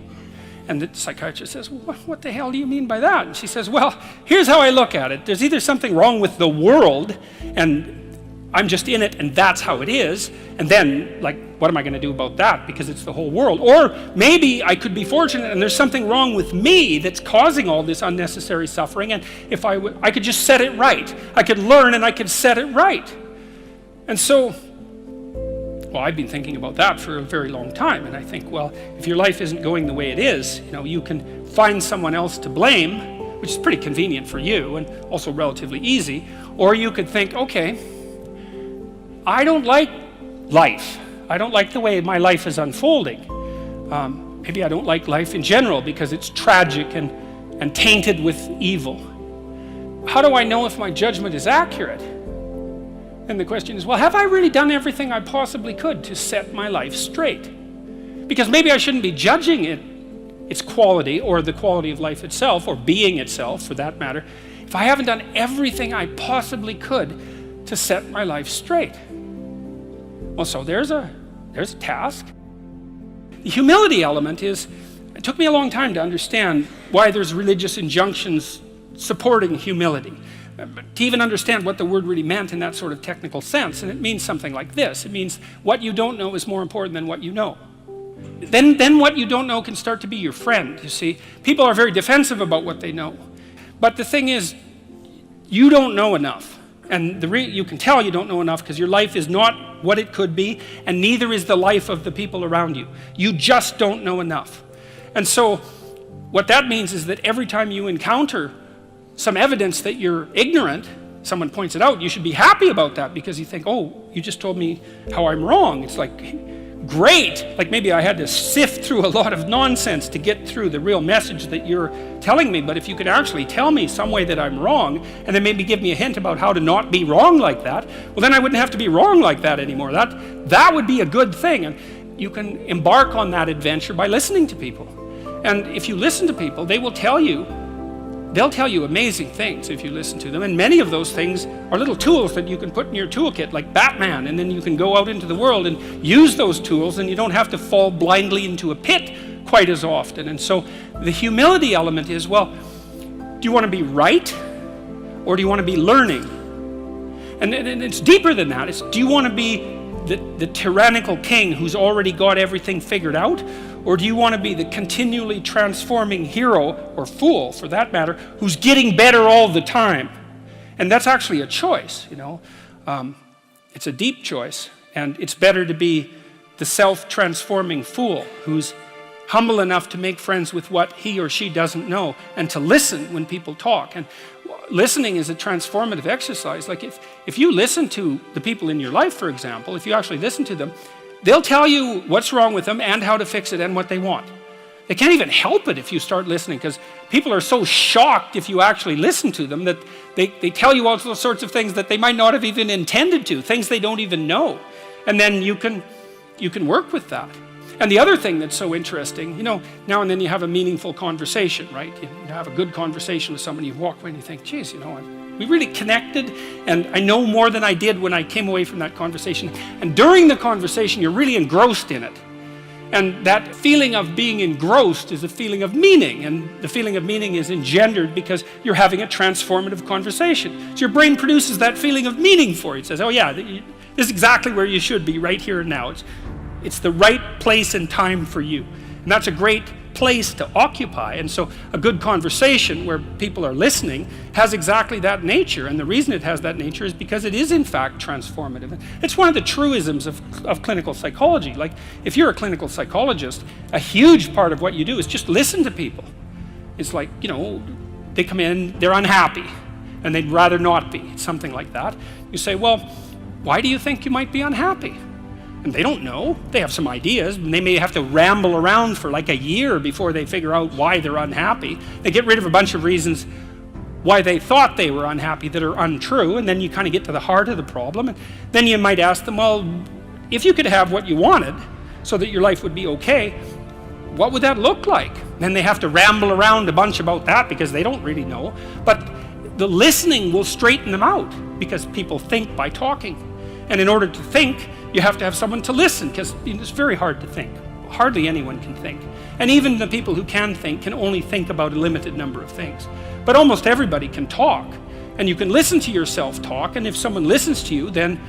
And the psychiatrist says, well, what the hell do you mean by that? And she says, well, here's how I look at it. There's either something wrong with the world, and I'm just in it, and that's how it is. And then, like, what am I going to do about that? Because it's the whole world. Or maybe I could be fortunate, and there's something wrong with me that's causing all this unnecessary suffering. And if I could just set it right. I could learn, and I could set it right. And so, well, I've been thinking about that for a very long time, and I think, well, if your life isn't going the way it is, you know, you can find someone else to blame which is pretty convenient for you and also relatively easy. Or you could think, okay, I don't like life. I don't like the way my life is unfolding. Maybe I don't like life in general because it's tragic and tainted with evil. How do I know if my judgment is accurate? And the question is, well, have I really done everything I possibly could to set my life straight? Because maybe I shouldn't be judging its quality or the quality of life itself or being itself for that matter if I haven't done everything I possibly could to set my life straight. Well, so there's a task. The humility element is, it took me a long time to understand why there's religious injunctions supporting humility, to even understand what the word really meant in that sort of technical sense. And it means something like this. It means what you don't know is more important than what you know. Then what you don't know can start to be your friend, you see. People are very defensive about what they know. But the thing is, you don't know enough. And you can tell you don't know enough because your life is not what it could be, and neither is the life of the people around you. You just don't know enough. And so what that means is that every time you encounter some evidence that you're ignorant, someone points it out, you should be happy about that because you think, oh, you just told me how I'm wrong. It's like, great. Like maybe I had to sift through a lot of nonsense to get through the real message that you're telling me, but if you could actually tell me some way that I'm wrong and then maybe give me a hint about how to not be wrong like that, well then I wouldn't have to be wrong like that anymore. That would be a good thing, and you can embark on that adventure by listening to people. And if you listen to people, they'll tell you amazing things if you listen to them, and many of those things are little tools that you can put in your toolkit like Batman, and then you can go out into the world and use those tools, and you don't have to fall blindly into a pit quite as often. And so the humility element is, well, do you want to be right or do you want to be learning? And it's deeper than that. It's, do you want to be the tyrannical king who's already got everything figured out, or do you want to be the continually transforming hero, or fool for that matter, who's getting better all the time? And that's actually a choice, you know. It's a deep choice, and it's better to be the self-transforming fool who's humble enough to make friends with what he or she doesn't know and to listen when people talk. And listening is a transformative exercise. Like if you listen to the people in your life, for example, if you actually listen to them, they'll tell you what's wrong with them and how to fix it and what they want. They can't even help it if you start listening, because people are so shocked if you actually listen to them that they tell you all sorts of things that they might not have even intended to, things they don't even know. And then you can work with that. And the other thing that's so interesting, you know, now and then you have a meaningful conversation, right? You have a good conversation with somebody, you walk away and you think, geez, you know, we really connected, and I know more than I did when I came away from that conversation. And during the conversation, you're really engrossed in it. And that feeling of being engrossed is a feeling of meaning, and the feeling of meaning is engendered because you're having a transformative conversation. So your brain produces that feeling of meaning for you. It says, oh yeah, this is exactly where you should be right here and now. It's the right place and time for you. And that's a great place to occupy. And so a good conversation where people are listening has exactly that nature. And the reason it has that nature is because it is in fact transformative. It's one of the truisms of clinical psychology. Like if you're a clinical psychologist, a huge part of what you do is just listen to people. It's like, you know, they come in, they're unhappy, and they'd rather not be, something like that. You say, well, why do you think you might be unhappy? And they don't know. They have some ideas, and they may have to ramble around for like a year before they figure out why they're unhappy. They get rid of a bunch of reasons why they thought they were unhappy that are untrue, and then you kind of get to the heart of the problem. And then you might ask them, well, if you could have what you wanted so that your life would be okay, what would that look like? Then they have to ramble around a bunch about that because they don't really know. But the listening will straighten them out because people think by talking. And in order to think, you have to have someone to listen, because it's very hard to think. Hardly anyone can think. And even the people who can think can only think about a limited number of things. But almost everybody can talk. And you can listen to yourself talk, and if someone listens to you, then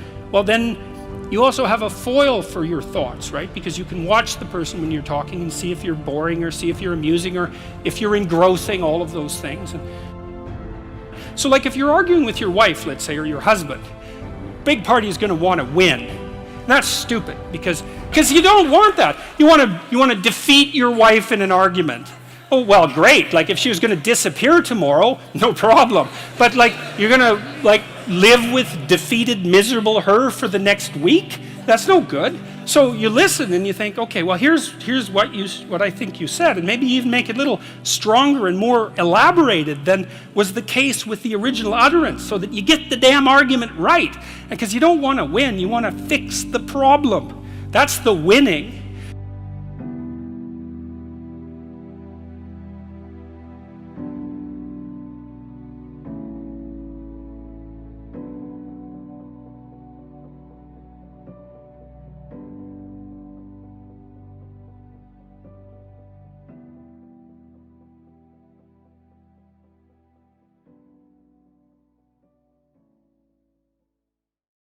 you also have a foil for your thoughts, right? Because you can watch the person when you're talking and see if you're boring or see if you're amusing or if you're engrossing, all of those things. So like if you're arguing with your wife, let's say, or your husband, big party is going to want to win. That's stupid because you don't want that. You want to defeat your wife in an argument. oh, well, great. Like if she was going to disappear tomorrow, no problem. But like you're going to like live with defeated, miserable her for the next week? That's no good. So you listen and you think, okay, well, here's what I think you said, and maybe even make it a little stronger and more elaborated than was the case with the original utterance, so that you get the damn argument right. Because you don't want to win, you want to fix the problem. That's the winning.